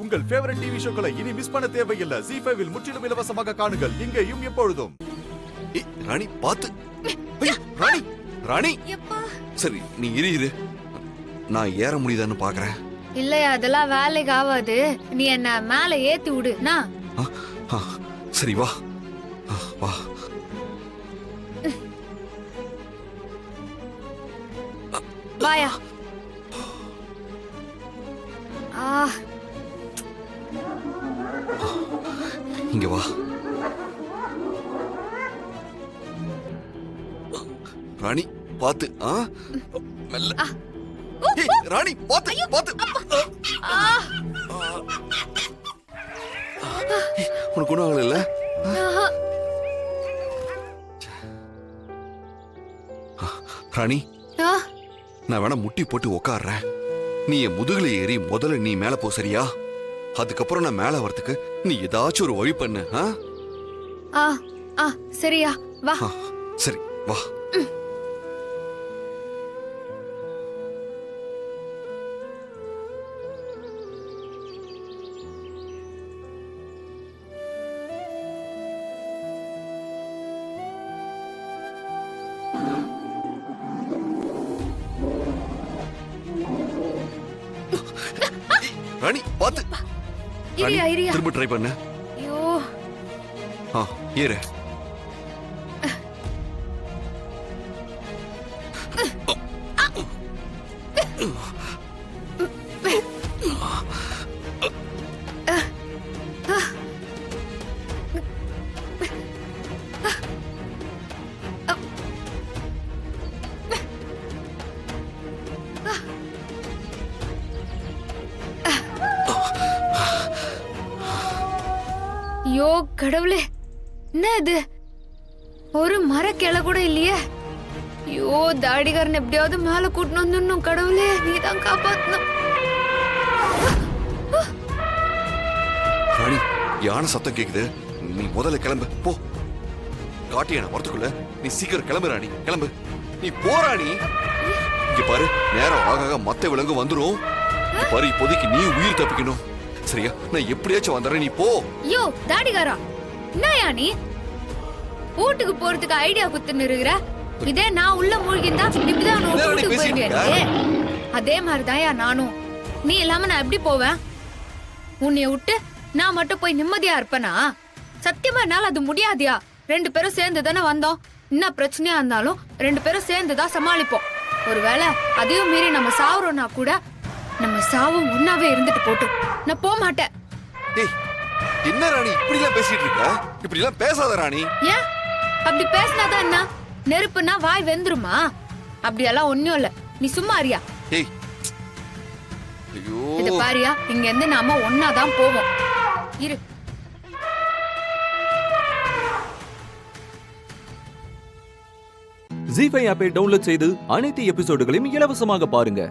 உங்கள் favourite TV ஷோக்களை இனி miss பண்ண தேவையில்லை. ZEE5 இல் முற்றிலும் இலவசமாக காணுங்கள். இங்கேயும் எப்பொழுதும். ராணி பாத்து. ராணி ராணி சரி நீ இரு. நான் ஏற முடியுதான்னு பாக்குறேன். இல்லையா அதெல்லாம் வேலைக்கு ஆகாது. நீ என்ன மேல ஏத்தி விடு. சரி வா வா. வாயா. இங்க வா. ராணி பாத்து. மெல்ல. ராணி பாத்து பாத்து. உனக்கு ஒண்ணும் ஆகல இல்ல? ராணி நான் வேணா முட்டி போட்டு உக்காடுறேன். நீ என் முதுகுல ஏறி முதல்ல நீ மேல போ, சரியா? அதுக்கப்புறம் நான் மேல வரதுக்கு நீ ஏதாச்சும் ஒரு வழி பண்ணு. சரியா வா. சரி வா. ராணி பாத்து. இரியா திரும்ப ட்ரை பண்ணு. ஐயோ ஏறு. ஐயோ கடவுளே, என்ன இது? ஒரு மரக்கிளை கூட இல்லையே. ஐயோ தாடிகாரன் எப்படியாவது மேல கூட்டினு வந்துடணும். கடவுளே நீதான் காப்பாத்தணும். ராணி யானை சத்தம் கேக்குது. நீ முதல்ல கிளம்பு போ. காட்டியான வரத்துக்குள்ள நீ சீக்கிரம் கிளம்பு ராணி. கிளம்பு நீ போ ராணி. இங்க பாரு, நேரம் ஆக மத்த விலங்கு வந்துரும். பாரு இப்போதைக்கு நீ உயிர் தப்பிக்கணும், சரியா? நான் எப்படியாச்சும் வந்துடுறேன், நீ போ. யோ தாடிகாரா, என்னயா நீ வீட்டுக்கு போறதுக்கு ஐடியா குத்துன்னு இருக்கிற? இதே நான் உள்ள மூழ்கிந்தா இப்படிதான் வீட்டுக்கு போயிருக்கே. அதே மாதிரிதான் நானும். நீ இல்லாம நான் எப்படி போவேன்? உன்னைய விட்டு நான் மட்டும் போய் நிம்மதியா இருப்பேனா? சத்தியமா என்னால அது முடியாதியா. 2 பேரும் சேர்ந்து தானே வந்தோம். என்ன பிரச்சனையா இருந்தாலும் 2 பேரும் சேர்ந்துதான் சமாளிப்போம். ஒருவேளை அதையும் மீறி நம்ம சாவுறோம்னா கூட நம்ம சாவும் ஒன்னாவே இருந்துட்டு போட்டும். நான் போக மாட்டேன். என்ன ராணி இப்படி எல்லாம் பேசிட்டு இருக்க? இப்படி எல்லாம் பேசாத ராணி. ஏன் அப்படி பேசினாதான் என்ன? நெருப்புனா வாய் வெந்துருமா? அப்படியெல்லாம் ஒண்ணும் இல்ல. நீ சும்மா அறியா. இது பாரியா, இங்க இருந்து நாம ஒன்னாதான் போவோம். இரு. ZEE5 ஆப்பை டவுன்லோட் செய்து அனைத்து எபிசோடுகளையும் இலவசமாக பாருங்க.